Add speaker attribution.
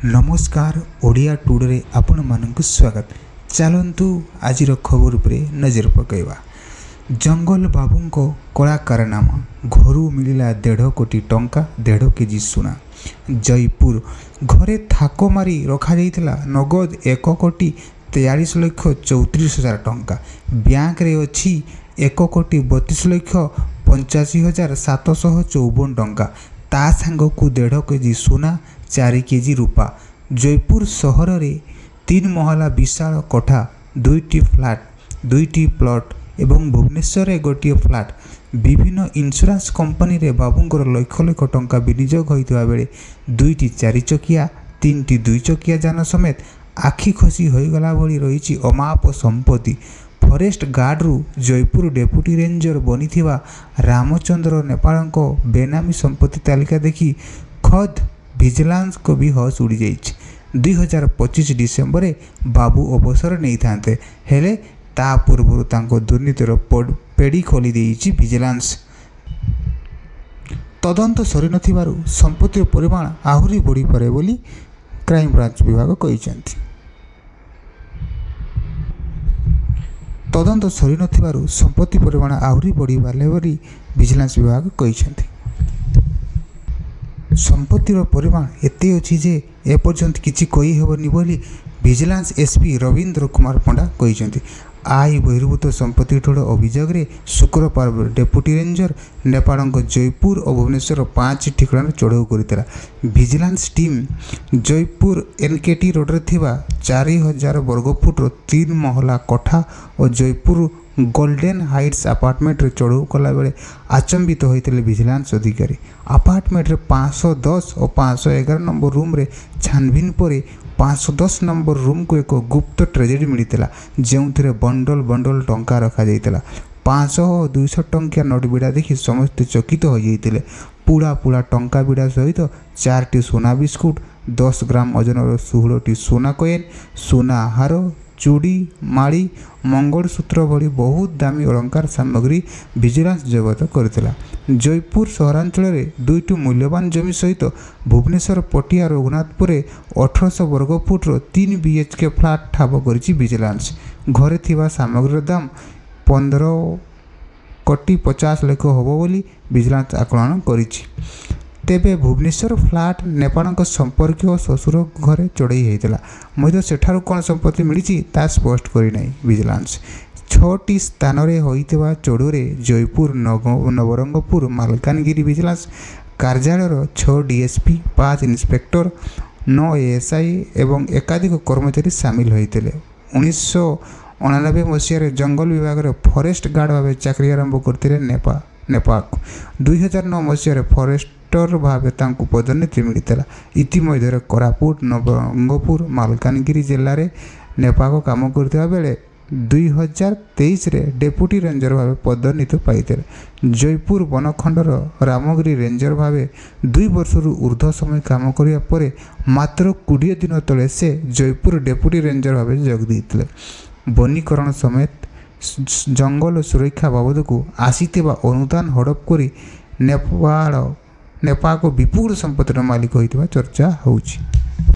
Speaker 1: नमस्कार ओडिया टुडे आपण मानक स्वागत। चलतु आज खबर उपरे नजर पकईवा। जंगल बाबू को कला कारनामा घर मिलला 1.5 कोटी टंका 1.5 केजी सुना। जयपुर घरे थाक मारी रखा जाइतला नगद 1 कोटी 43 लक्ष 34 हजार टंका। बैंक रे अछि 1 कोटी 32 लक्ष 85 हजार 754 टंका। ता सांग को 1.5 केजी सुना 4 केजी रूपा। जयपुर सहर रे 3 महला विशाल कोठा 2टी फ्लैट 2टी प्लॉट एवं भुवनेश्वर रे गोटे फ्लैट। विभिन्न इंश्योरेंस कंपनी रे बाबूंकर लक्ष लक्ष टंका विनियोग होइतबा बेले 2टी 4 चकिया 3टी 2 चकिया जान समेत आखि खसी होइगला भली रहिछि अमाप संपत्ति। फॉरेस्ट गार्ड रु जयपुर डेपुटी रेंजर बनिथिबा रामचंद्र नेपाल को बेनामी संपत्ति तालिका देखि खद विजिलेंस को भी हस उड़ी जाइछि। 2025 डिसेम्बर रे बाबू अवसर नहीं थांते हेले ता पूर्व तांको दुर्नीतिर पेड़ी खोली देइछि विजिलेंस। तदंत सरी नथिबारु संपत्तिर परिमाण आहुरी बढ़ी पारे बोली क्राइम ब्रांच विभाग कहिसेंति। तदंत सरी नथिबारु संपत्ति परिमाण आहुरी बढ़ी पारे बोली विजिलेंस विभाग कहिसेंति। संपत्तिर परिमाण एते अछि जे एपर्यंत किछि कहि हेबनी बोली विजिलेंस एसपी रविंद्र कुमार पंडा कहिसेंति। आय बहिर्भूत संपत्ति ठोड़ अभियोग रे शुक्रवार डेपुटी रेंजर नेपाल जयपुर और भुवनेश्वर 5 ठिकाना चढ़ाऊ करथिला। Vigilance team Jaipur NKT road रे थिबा 4000 वर्गफुट 3 महला कोठा और जयपुर गोल्डन हाइट्स अपार्टमेंट रे चढ़ाऊ कला बेले आचंबित होते विजिलेंस अधिकारी। अपार्टमेंट रे 510 और 511 नंबर रूम रे छानबीन पर 510 नंबर रूम को एक गुप्त ट्रेजरी मिलता जो बंडल बंडल टंका रखा जाइतला। 500 और 200 टंकिया नोट बिड़ा देखि समस्त चकित हो जाइतिले। पुड़ा पुड़ा टंका बिड़ा सहित 4टी सोना बिस्कुट 10 ग्राम ओजन 16टी सोना कॉइन सोना हार चूड़ी माड़ी मंगलसूत्र भली बहुत दामी अलंकार सामग्री विजिलेंस जगत करथिला। जयपुर सहरांचल में 2टी मूल्यवान जमी सहित भुवनेश्वर पटिया रघुनाथपुर 1800 वर्गफुट 3 BHK फ्लैट ठाब करिछि विजिलेंस। घरे थिबा सामग्री दाम 15 कोटी 50 लाख होबो बोली विजिलेंस आकलन करिछि। तेबे भुवनेश्वर फ्लैट नेपाल संपर्क और ससुर घरे चढ़ई होता मध्य सेठारु कौन संपत्ति मिली ता स्पष्ट करना विजिलेंस। 6टी स्थान में होइतबा चढ़ूरे जयपुर नवरंगपुर मालकानगिरी विजिलेंस कार्यालय 6 डीएसपी 5 इन्स्पेक्टर 9 एएसआई एवं एकाधिक कर्मचारी सामिल होते। 1999 मसीह जंगल विभाग फॉरेस्ट गार्ड भाव चाकरी आरंभ करते नेपाल। 2009 मसीह फॉरेस्टर भाव पदोन्नति मिलता। इतिमध्य कोरापुट नवरंगपुर मालकानगिरी जिले में नेपाल काम करता बेले 2023 रे डेपुटी रेंजर भाव पदोन्नति पाइते। जयपुर बनखंडर रामगिरी रेंजर भाव 2 वर्षरु ऊर्ध्व समय काम करिया परे मात्र 20 दिन तले से जयपुर डेपुटी रेंजर भाव जोग देइतिले। वनीकरण समेत जंगल सुरक्षा बाबद को आसीथिबा अनुदान हड़प करी नेपाल को विपुल संपत्तिर मालिक होइतिबा चर्चा होउछि।